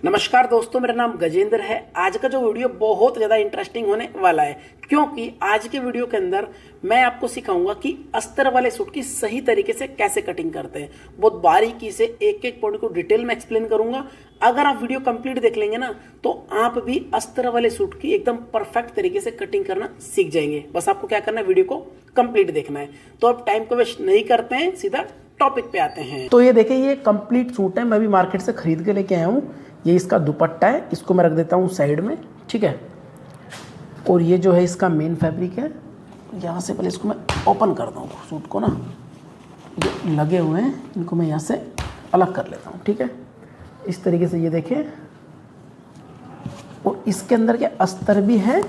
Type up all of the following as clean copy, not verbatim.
नमस्कार दोस्तों, मेरा नाम गजेंद्र है। आज का जो वीडियो बहुत ज़्यादा इंटरेस्टिंग होने वाला है, क्योंकि आज के वीडियो के अंदर मैं आपको सिखाऊंगा कि अस्तर वाले सूट की सही तरीके से कैसे कटिंग करते हैं। बहुत बारीकी से एक एक पॉइंट को डिटेल में एक्सप्लेन करूंगा। अगर आप वीडियो कंप्लीट देख लेंगे ना, तो आप भी अस्तर वाले सूट की एकदम परफेक्ट तरीके से कटिंग करना सीख जाएंगे। बस आपको क्या करना है, वीडियो को कंप्लीट देखना है। तो अब टाइम को वेस्ट नहीं करते हैं, सीधा टॉपिक पे आते हैं। तो ये देखिए, ये कंप्लीट सूट है, मैं भी मार्केट से खरीद के लेके आया हूँ। ये इसका दुपट्टा है, इसको मैं रख देता हूँ साइड में, ठीक है। और ये जो है इसका मेन फैब्रिक है। यहाँ से पहले इसको मैं ओपन करता हूँ सूट को ना, जो लगे हुए हैं इनको मैं यहाँ से अलग कर लेता हूँ, ठीक है। इस तरीके से ये देखिए, और इसके अंदर के अस्तर भी है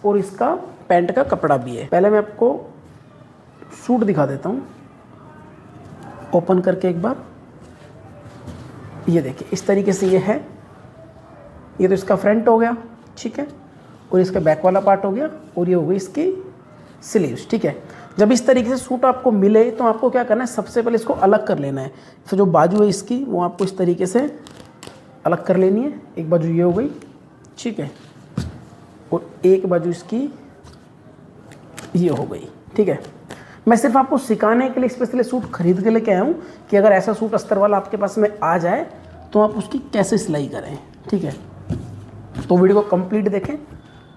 और इसका पैंट का कपड़ा भी है। पहले मैं आपको सूट दिखा देता हूँ ओपन करके एक बार। ये देखिए, इस तरीके से ये है। ये तो इसका फ्रंट हो गया, ठीक है, और इसका बैक वाला पार्ट हो गया, और ये हो गई इसकी स्लीव्स, ठीक है। जब इस तरीके से सूट आपको मिले तो आपको क्या करना है, सबसे पहले इसको अलग कर लेना है। फिर जो बाजू है इसकी, वो आपको इस तरीके से अलग कर लेनी है। एक बाजू ये हो गई, ठीक है, और एक बाजू इसकी ये हो गई, ठीक है। मैं सिर्फ आपको सिखाने के लिए स्पेशली सूट खरीद के लेके आया हूँ कि अगर ऐसा सूट अस्तर वाला आपके पास में आ जाए तो आप उसकी कैसे सिलाई करें, ठीक है। तो वीडियो को कंप्लीट देखें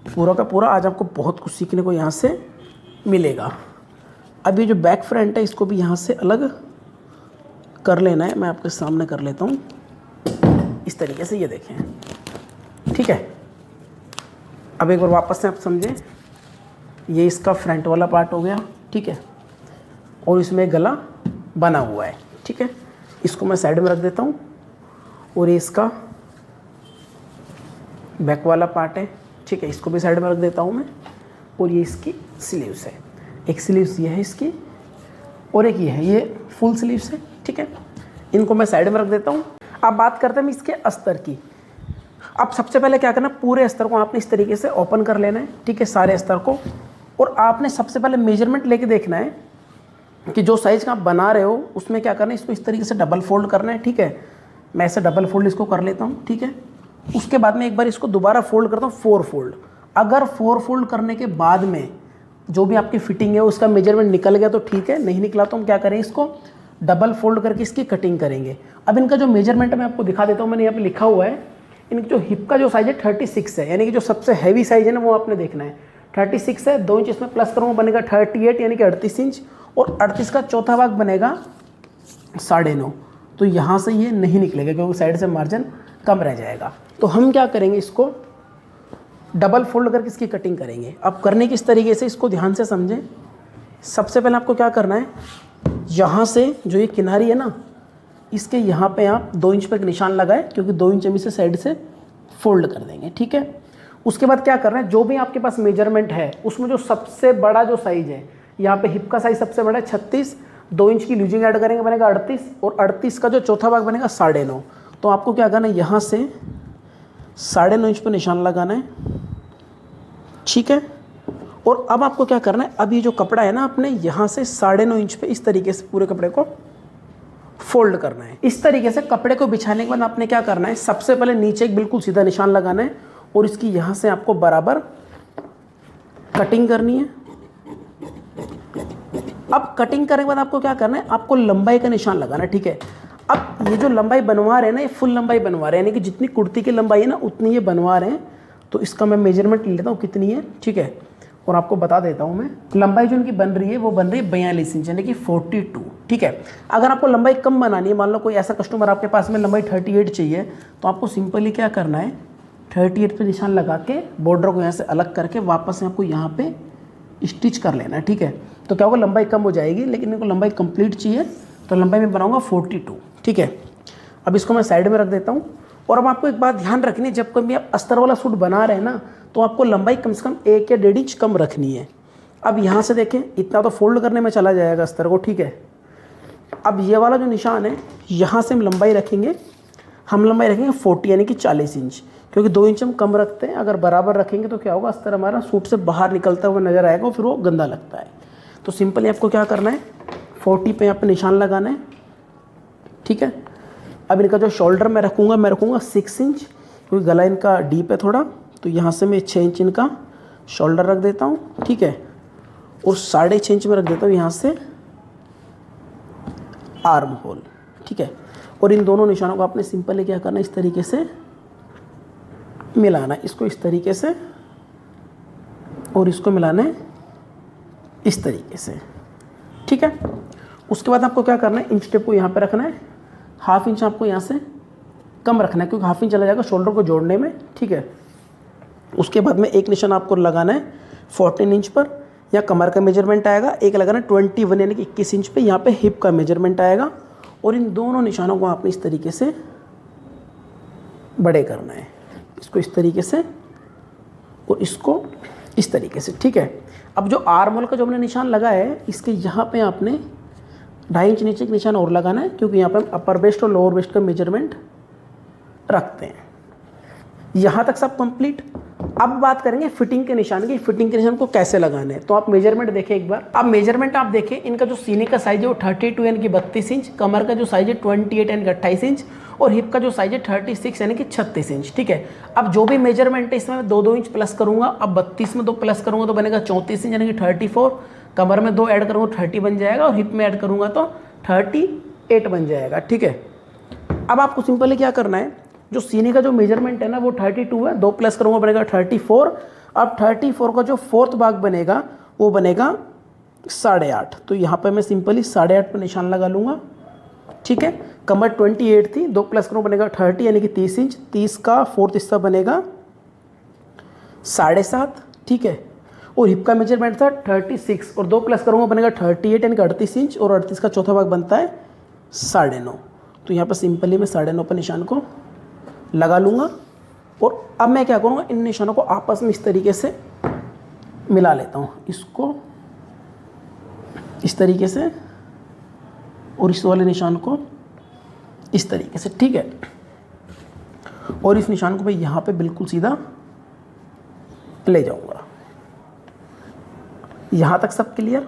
पूरा का पूरा, आज आपको बहुत कुछ सीखने को यहाँ से मिलेगा। अब ये जो बैक फ्रंट है, इसको भी यहाँ से अलग कर लेना है। मैं आपके सामने कर लेता हूँ इस तरीके से, ये देखें, ठीक है। अब एक बार वापस से आप समझें, ये इसका फ्रंट वाला पार्ट हो गया, ठीक है, और इसमें गला बना हुआ है, ठीक है। इसको मैं साइड में रख देता हूँ, और ये इसका बैक वाला पार्ट है, ठीक है, इसको भी साइड में रख देता हूँ मैं। और ये इसकी स्लीव्स है, एक स्लीव्स ये है इसकी, और एक ये है, ये फुल स्लीव्स है, ठीक है। इनको मैं साइड में रख देता हूँ। अब बात करते हैं इसके अस्तर की। अब सबसे पहले क्या करना, पूरे अस्तर को आपने इस तरीके से ओपन कर लेना है, ठीक है, सारे अस्तर को। और आपने सबसे पहले मेजरमेंट लेके देखना है कि जो साइज़ का आप बना रहे हो उसमें क्या करना है, इसको इस तरीके से डबल फोल्ड करना है, ठीक है। मैं ऐसे डबल फोल्ड इसको कर लेता हूँ, ठीक है। उसके बाद में एक बार इसको दोबारा फोल्ड करता हूँ, 4 फोल्ड। अगर 4 फोल्ड करने के बाद में जो भी आपकी फिटिंग है उसका मेजरमेंट निकल गया तो ठीक है, नहीं निकला तो हम क्या करें, इसको डबल फोल्ड करके इसकी कटिंग करेंगे। अब इनका जो मेजरमेंट मैं आपको दिखा देता हूँ, मैंने यहाँ पे लिखा हुआ है। इनकी जो हिप का जो साइज़ है 36 है, यानी कि जो सबसे हैवी साइज़ है ना, वो आपने देखना है। 36 है, 2 इंच इसमें प्लस करूँगा, बनेगा 38, यानी कि 38 इंच। और 38 का चौथा भाग बनेगा 9.5। तो यहाँ से ये नहीं निकलेगा क्योंकि साइड से मार्जिन कम रह जाएगा। तो हम क्या करेंगे, इसको डबल फोल्ड करके इसकी कटिंग करेंगे। अब करने किस तरीके से, इसको ध्यान से समझें। सबसे पहले आपको क्या करना है, यहाँ से जो ये किनारी है ना, इसके यहाँ पे आप 2 इंच पे एक निशान लगाए, क्योंकि 2 इंच हम इसे साइड से फोल्ड कर देंगे, ठीक है। उसके बाद क्या करना है, जो भी आपके पास मेजरमेंट है उसमें जो सबसे बड़ा जो साइज़ है, यहाँ पे हिप का साइज़ सबसे बड़ा है 36, 2 इंच की लूजिंग ऐड करेंगे, बनेगा 38, और 38 का जो चौथा भाग बनेगा 9.5। तो आपको क्या करना है, यहाँ से 9.5 इंच पर निशान लगाना है, ठीक है। और अब आपको क्या करना है, अब ये जो कपड़ा है ना, आपने यहाँ से 9.5 इंच पे इस तरीके से पूरे कपड़े को फोल्ड करना है। इस तरीके से कपड़े को बिछाने के बाद आपने क्या करना है, सबसे पहले नीचे एक बिल्कुल सीधा निशान लगाना है, और इसकी यहाँ से आपको बराबर कटिंग करनी है। अब कटिंग करने के बाद आपको क्या करना है, आपको लंबाई का निशान लगाना है, ठीक है। अब ये जो लंबाई बनवा रहे हैं ना, ये फुल लंबाई बनवा रहे हैं, यानी कि जितनी कुर्ती की लंबाई है ना उतनी ये बनवा रहे हैं। तो इसका मैं मेजरमेंट ले लेता हूँ कितनी है, ठीक है, और आपको बता देता हूँ मैं। लंबाई जो इनकी बन रही है वो बन रही है 42 इंच, यानी कि 42, ठीक है। अगर आपको लंबाई कम बनानी है, मान लो कोई ऐसा कस्टमर आपके पास में लंबाई 38 चाहिए, तो आपको सिंपली क्या करना है, 38 पे निशान लगा के बॉर्डर को यहाँ से अलग करके वापस से आपको यहाँ पे स्टिच कर लेना है, ठीक है। तो क्या होगा, लंबाई कम हो जाएगी, लेकिन इनको लंबाई कंप्लीट चाहिए, तो लंबाई में बनाऊंगा 42, ठीक है। अब इसको मैं साइड में रख देता हूँ। और अब आपको एक बात ध्यान रखनी है, जब कभी आप अस्तर वाला सूट बना रहे हैं ना, तो आपको लंबाई कम से कम 1 या 1.5 इंच कम रखनी है। अब यहाँ से देखें, इतना तो फोल्ड करने में चला जाएगा अस्तर को, ठीक है। अब ये वाला जो निशान है, यहाँ से हम लंबाई रखेंगे 40, यानी कि 40 इंच, क्योंकि 2 इंच हम कम रखते हैं। अगर बराबर रखेंगे तो क्या होगा, अस्तर हमारा सूट से बाहर निकलता हुआ नजर आएगा, फिर वो गंदा लगता है। तो सिंपली आपको क्या करना है, 40 पे यहाँ पे निशान लगाना है, ठीक है। अब इनका जो शोल्डर मैं रखूँगा 6 इंच, क्योंकि गला इनका डीप है थोड़ा, तो यहाँ से मैं 6 इंच इनका शोल्डर रख देता हूँ, ठीक है। और 6.5 इंच में रख देता हूँ यहाँ से आर्म होल, ठीक है। और इन दोनों निशानों को आपने सिंपली क्या करना है, इस तरीके से मिलाना है, इसको इस तरीके से और इसको मिलाना है इस तरीके से, ठीक है। उसके बाद आपको क्या करना है, इंच टेप को यहाँ पे रखना है, 1/2 इंच आपको यहाँ से कम रखना है, क्योंकि 1/2 इंच चला जाएगा शोल्डर को जोड़ने में, ठीक है। उसके बाद में एक निशान आपको लगाना है 14 इंच पर, या कमर का मेजरमेंट आएगा, एक लगाना है 21 यानी कि 21 इंच पे, यहाँ पे हिप का मेजरमेंट आएगा। और इन दोनों निशानों को आपने इस तरीके से बड़े करना है, इसको इस तरीके से और इसको इस तरीके से, ठीक है। अब जो आर्म होल का जो हमने निशान लगाया है, इसके यहाँ पे आपने 2.5 इंच नीचे का निशान और लगाना है, क्योंकि यहाँ पे हम अपर वेस्ट और लोअर वेस्ट का मेजरमेंट रखते हैं। यहाँ तक सब कंप्लीट। अब बात करेंगे फिटिंग के निशान की, फिटिंग के निशान को कैसे लगाना है। तो आप मेजरमेंट देखें एक बार। अब मेजरमेंट आप देखें, इनका जो सीने का साइज है वो 32 यानी कि 32 इंच, कमर का जो साइज है 28 यानी कि 28 इंच, और हिप का जो साइज है 36 यानी कि 36 इंच, ठीक है। अब जो भी मेजरमेंट है इसमें मैं 2-2 इंच प्लस करूंगा। अब 32 में 2 प्लस करूंगा तो बनेगा 34 इंच यानी कि 34, कमर में 2 ऐड करूंगा 30 बन जाएगा, और हिप में ऐड करूंगा तो 38 बन जाएगा, ठीक है। अब आपको सिंपली क्या करना है, जो सीने का जो मेजरमेंट है ना वो 32 है, 2 प्लस करूंगा बनेगा 34। अब 34 का जो 4th भाग बनेगा वो बनेगा 8.5, तो यहाँ पे मैं सिंपली 8.5 पर निशान लगा लूँगा, ठीक है। कमर 28 थी, 2 प्लस करूँ बनेगा 30 यानी कि 30 इंच, 30 का 4th हिस्सा बनेगा 7.5, ठीक है। और हिप का मेजरमेंट था 36, और 2 प्लस करूँगा बनेगा 38 यानी कि 38 इंच, और 38 का चौथा भाग बनता है 9.5। तो यहाँ पर सिंपली मैं 9.5 पर निशान को लगा लूँगा। और अब मैं क्या करूँगा, इन निशानों को आपस में इस तरीके से मिला लेता हूँ, इसको इस तरीके से और इस वाले निशान को इस तरीके से, ठीक है। और इस निशान को मैं यहाँ पे बिल्कुल सीधा ले जाऊँगा। यहाँ तक सब क्लियर।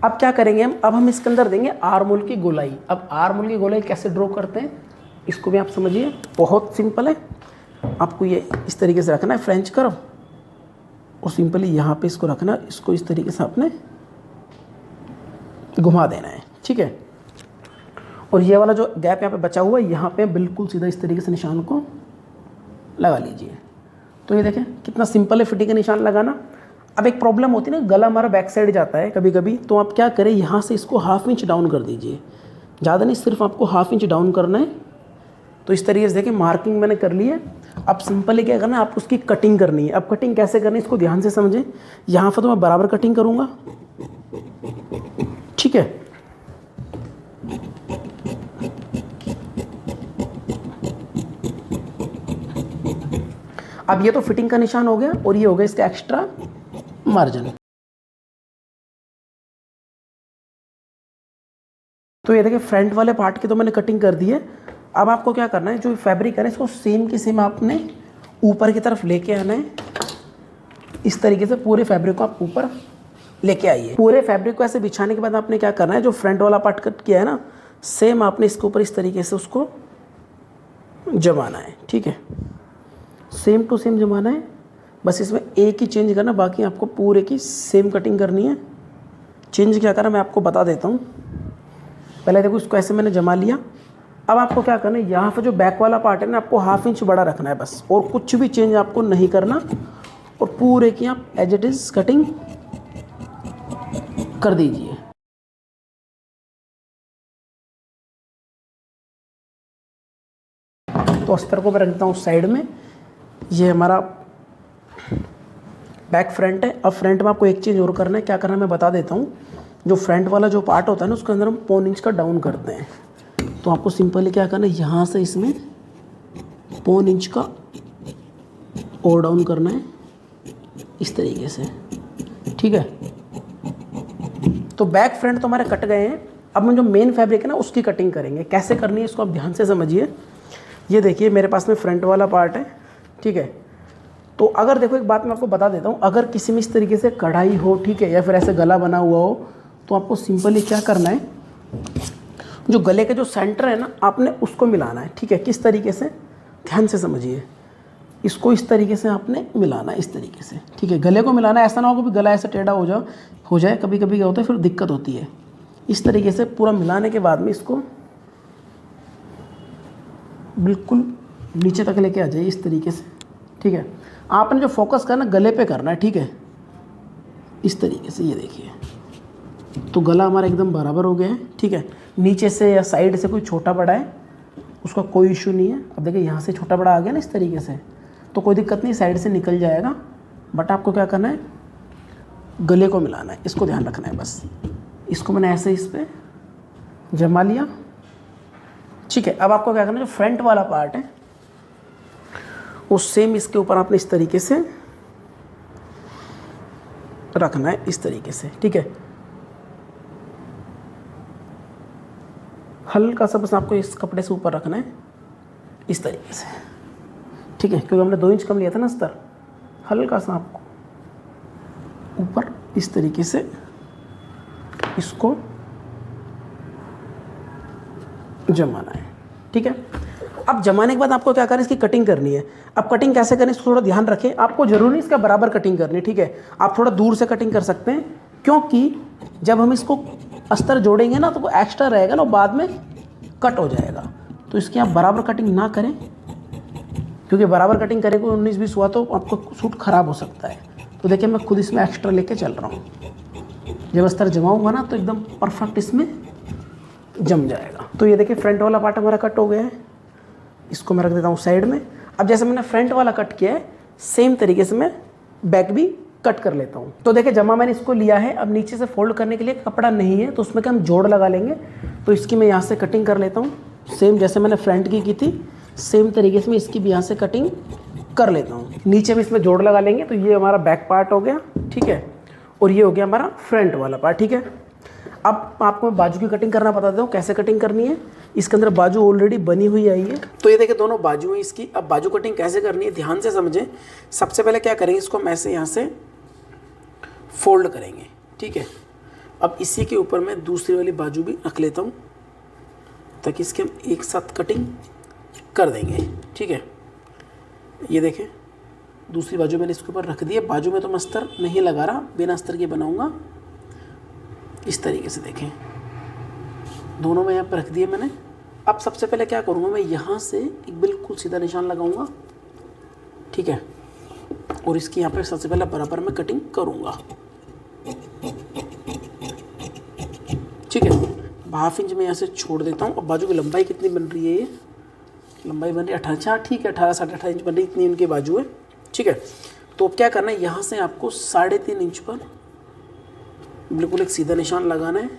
अब क्या करेंगे हम, अब हम इसके अंदर देंगे आर्म होल की गोलाई। अब आर्म होल की गोलाई कैसे ड्रॉ करते हैं इसको भी आप समझिए, बहुत सिंपल है। आपको ये इस तरीके से रखना है फ्रेंच कर्व, और सिंपली यहाँ पे इसको रखना, इसको इस तरीके से आपने घुमा देना है, ठीक है। और ये वाला जो गैप यहाँ पे बचा हुआ है, यहाँ पे बिल्कुल सीधा इस तरीके से निशान को लगा लीजिए। तो ये देखें कितना सिंपल है फिटिंग का निशान लगाना। अब एक प्रॉब्लम होती है ना, गला हमारा बैक साइड जाता है कभी कभी, तो आप क्या करें, यहाँ से इसको 1/2 इंच डाउन कर दीजिए, ज़्यादा नहीं, सिर्फ आपको 1/2 इंच डाउन करना है। तो इस तरीके से देखें मार्किंग मैंने कर ली है। अब सिंपली क्या करना है, आपको उसकी कटिंग करनी है। अब कटिंग कैसे करनी है इसको ध्यान से समझें। यहाँ पर तो मैं बराबर कटिंग करूँगा, ठीक है। अब ये तो फिटिंग का निशान हो गया, और ये हो गया इसका एक्स्ट्रा मार्जिन। तो ये देखिए फ्रंट वाले पार्ट की तो मैंने कटिंग कर दी है। अब आपको क्या करना है, जो फैब्रिक है ना इसको सेम की सेम आपने ऊपर की तरफ लेके आना है। इस तरीके से पूरे फैब्रिक को आप ऊपर लेके आइए। पूरे फैब्रिक को ऐसे बिछाने के बाद आपने क्या करना है, जो फ्रंट वाला पार्ट कट किया है ना, सेम आपने इसके ऊपर इस तरीके से उसको जमाना है, ठीक है। सेम टू सेम जमाना है, बस इसमें एक ही चेंज करना, बाकी आपको पूरे की सेम कटिंग करनी है। चेंज क्या करना मैं आपको बता देता हूँ। पहले देखो इसको ऐसे मैंने जमा लिया। अब आपको क्या करना है, यहाँ पर जो बैक वाला पार्ट है ना, आपको 1/2 इंच बड़ा रखना है बस, और कुछ भी चेंज आपको नहीं करना। और पूरे की आप एज इट इज़ कटिंग कर दीजिए। तो अस्तर को मैं रख देता हूँ साइड में। ये हमारा बैक फ्रंट है। अब फ्रंट में आपको एक चीज़ और करना है, क्या करना है मैं बता देता हूँ। जो फ्रंट वाला जो पार्ट होता है ना, उसके अंदर हम 1/4 इंच का डाउन करते हैं। तो आपको सिंपली क्या करना है, यहाँ से इसमें 1/4 इंच का और डाउन करना है इस तरीके से, ठीक है। तो बैक फ्रंट तो हमारे कट गए हैं। अब हम जो मेन फैब्रिक है ना उसकी कटिंग करेंगे। कैसे करनी है इसको आप ध्यान से समझिए। ये देखिए मेरे पास में फ्रंट वाला पार्ट है, ठीक है। तो अगर देखो एक बात मैं आपको बता देता हूँ, अगर किसी में इस तरीके से कढ़ाई हो, ठीक है, या फिर ऐसे गला बना हुआ हो, तो आपको सिंपली क्या करना है, जो गले के जो सेंटर है ना, आपने उसको मिलाना है, ठीक है। किस तरीके से, ध्यान से समझिए, इसको इस तरीके से आपने मिलाना है, इस तरीके से, ठीक है। गले को मिलाना है, ऐसा ना हो कि गला ऐसे टेढ़ा हो जाए, कभी कभी क्या होता है फिर दिक्कत होती है। इस तरीके से पूरा मिलाने के बाद में इसको बिल्कुल नीचे तक लेके आ जाइए, इस तरीके से, ठीक है। आपने जो फोकस करना गले पे करना है, ठीक है, इस तरीके से। ये देखिए, तो गला हमारा एकदम बराबर हो गया है, ठीक है। नीचे से या साइड से कोई छोटा बड़ा है उसका कोई इशू नहीं है। अब देखिए यहाँ से छोटा बड़ा आ गया ना इस तरीके से, तो कोई दिक्कत नहीं, साइड से निकल जाएगा। बट आपको क्या करना है, गले को मिलाना है, इसको ध्यान रखना है बस। इसको मैंने ऐसे इस पर जमा लिया, ठीक है। अब आपको क्या करना है, जो फ्रंट वाला पार्ट है वो सेम इसके ऊपर आपने इस तरीके से रखना है, इस तरीके से, ठीक है। हल्का सा बस आपको इस कपड़े से ऊपर रखना है, इस तरीके से, ठीक है, क्योंकि हमने 2 इंच कम लिया था ना स्तर। हल्का सा आपको ऊपर इस तरीके से इसको जमाना है, ठीक है। अब जमाने के बाद आपको क्या करना है, इसकी कटिंग करनी है। अब कटिंग कैसे करें इसको थोड़ा ध्यान रखें, आपको जरूरी नहीं इसका बराबर कटिंग करनी है, ठीक है। आप थोड़ा दूर से कटिंग कर सकते हैं, क्योंकि जब हम इसको अस्तर जोड़ेंगे ना तो वो एक्स्ट्रा रहेगा ना, बाद में कट हो जाएगा। तो इसकी आप बराबर कटिंग ना करें, क्योंकि बराबर कटिंग करें कोई 19-20 हुआ तो आपको सूट ख़राब हो सकता है। तो देखिए मैं खुद इसमें एक्स्ट्रा लेके चल रहा हूँ, जब अस्तर जमाऊँगा ना तो एकदम परफेक्ट इसमें जम जाएगा। तो ये देखिए फ्रंट वाला पार्ट हमारा कट हो गया है, इसको मैं रख देता हूँ साइड में। अब जैसे मैंने फ्रंट वाला कट किया है, सेम तरीके से मैं बैक भी कट कर लेता हूँ। तो देखिए जमा मैंने इसको लिया है। अब नीचे से फोल्ड करने के लिए कपड़ा नहीं है, तो उसमें क्या हम जोड़ लगा लेंगे। तो इसकी मैं यहाँ से कटिंग कर लेता हूँ, सेम जैसे मैंने फ्रंट की थी सेम तरीके से मैं इसकी भी यहाँ से कटिंग कर लेता हूँ। नीचे भी इसमें जोड़ लगा लेंगे, तो ये हमारा बैक पार्ट हो गया, ठीक है, और ये हो गया हमारा फ्रंट वाला पार्ट, ठीक है। अब आपको मैं बाजू की कटिंग करना बता देता हूँ कैसे कटिंग करनी है। इसके अंदर बाजू ऑलरेडी बनी हुई आई है, तो ये देखिए दोनों बाजू हैं इसकी। अब बाजू कटिंग कैसे करनी है ध्यान से समझें। सबसे पहले क्या करेंगे, इसको हम ऐसे यहाँ से फोल्ड करेंगे, ठीक है। अब इसी के ऊपर मैं दूसरी वाली बाजू भी रख लेता हूँ, ताकि इसके हम एक साथ कटिंग कर देंगे, ठीक है। ये देखें दूसरी बाजू मैंने इसके ऊपर रख दी है। बाजू में तो मैं अस्तर नहीं लगा रहा, बिना अस्तर के बनाऊँगा, इस तरीके से देखें। दोनों में यहाँ पर रख दिए मैंने। अब सबसे पहले क्या करूँगा, मैं यहाँ से एक बिल्कुल सीधा निशान लगाऊंगा, ठीक है, और इसकी यहाँ पे सबसे पहले बराबर में कटिंग करूँगा, ठीक है। 1/2 इंच में यहाँ से छोड़ देता हूँ। अब बाजू की लंबाई कितनी बन रही है, ये लंबाई बन रही है 18, ठीक है, 18 साढ़े 18 इंच बन रही है, इतनी इनकी बाजू है, ठीक है। तो अब क्या करना है, यहाँ से आपको 3.5 इंच पर बिल्कुल एक सीधा निशान लगाना है,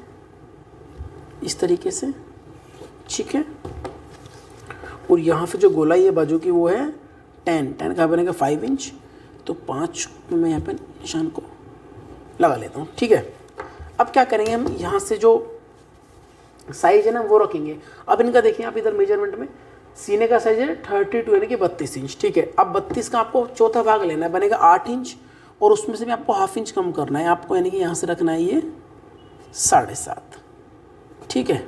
इस तरीके से, ठीक है। और यहाँ पे जो गोलाई है बाजू की वो है 10 का बनेगा 5 इंच, तो 5 में मैं यहाँ पे निशान को लगा लेता हूँ, ठीक है। अब क्या करेंगे, हम यहाँ से जो साइज है ना वो रखेंगे। अब इनका देखिए आप इधर मेजरमेंट में सीने का साइज है 32 यानी कि 32 इंच, ठीक है। अब 32 का आपको चौथा भाग लेना है, बनेगा 8 इंच, और उसमें से भी आपको 1/2 इंच कम करना है आपको, यानी कि यहाँ से रखना है ये 7.5, ठीक है।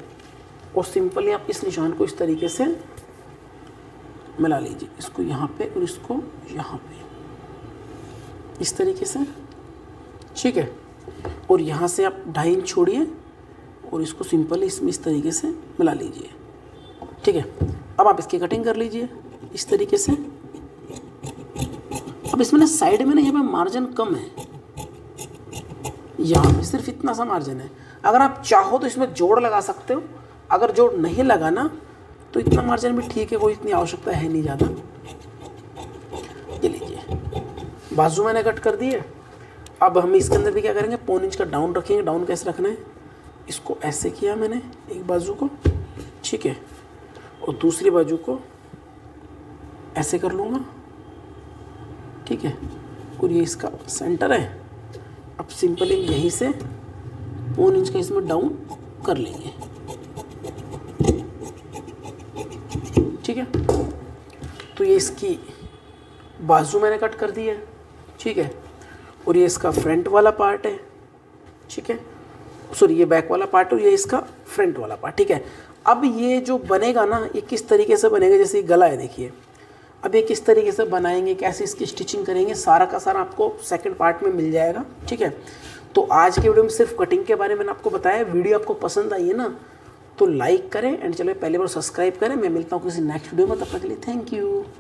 और सिंपली आप इस निशान को इस तरीके से मिला लीजिए, इसको यहाँ पे और इसको यहाँ पे, इस तरीके से, ठीक है। और यहाँ से आप 2.5 इंच छोड़िए और इसको सिंपली इसमें इस तरीके से मिला लीजिए, ठीक है। अब आप इसकी कटिंग कर लीजिए इस तरीके से। अब इसमें ना साइड में ना यहाँ पे मार्जिन कम है, यहाँ पे सिर्फ इतना सा मार्जिन है। अगर आप चाहो तो इसमें जोड़ लगा सकते हो, अगर जोड़ नहीं लगाना तो इतना मार्जिन भी ठीक है, कोई इतनी आवश्यकता है नहीं ज़्यादा। ये लीजिए बाजू मैंने कट कर दी है। अब हम इसके अंदर भी क्या करेंगे, 1.25 इंच का डाउन रखेंगे। डाउन कैसे रखना है, इसको ऐसे किया मैंने एक बाजू को, ठीक है, और दूसरी बाजू को ऐसे कर लूँगा, ठीक है। और ये इसका सेंटर है। अब सिंपली यहीं से 1 इंच का इसमें डाउन कर लेंगे, ठीक है। तो ये इसकी बाजू मैंने कट कर दी है, ठीक है। और ये इसका फ्रंट वाला पार्ट है, ठीक है, सॉरी ये बैक वाला पार्ट और ये इसका फ्रंट वाला पार्ट, ठीक है। अब ये जो बनेगा ना, ये किस तरीके से बनेगा, जैसे गला है देखिए, अब ये किस तरीके से बनाएंगे, कैसे इसकी स्टिचिंग करेंगे, सारा का सारा आपको सेकंड पार्ट में मिल जाएगा, ठीक है। तो आज के वीडियो में सिर्फ कटिंग के बारे में मैंने आपको बताया। वीडियो आपको पसंद आई है ना, तो लाइक करें एंड चलो पहले बार सब्सक्राइब करें। मैं मिलता हूँ किसी नेक्स्ट वीडियो में, तब तक के लिए थैंक यू।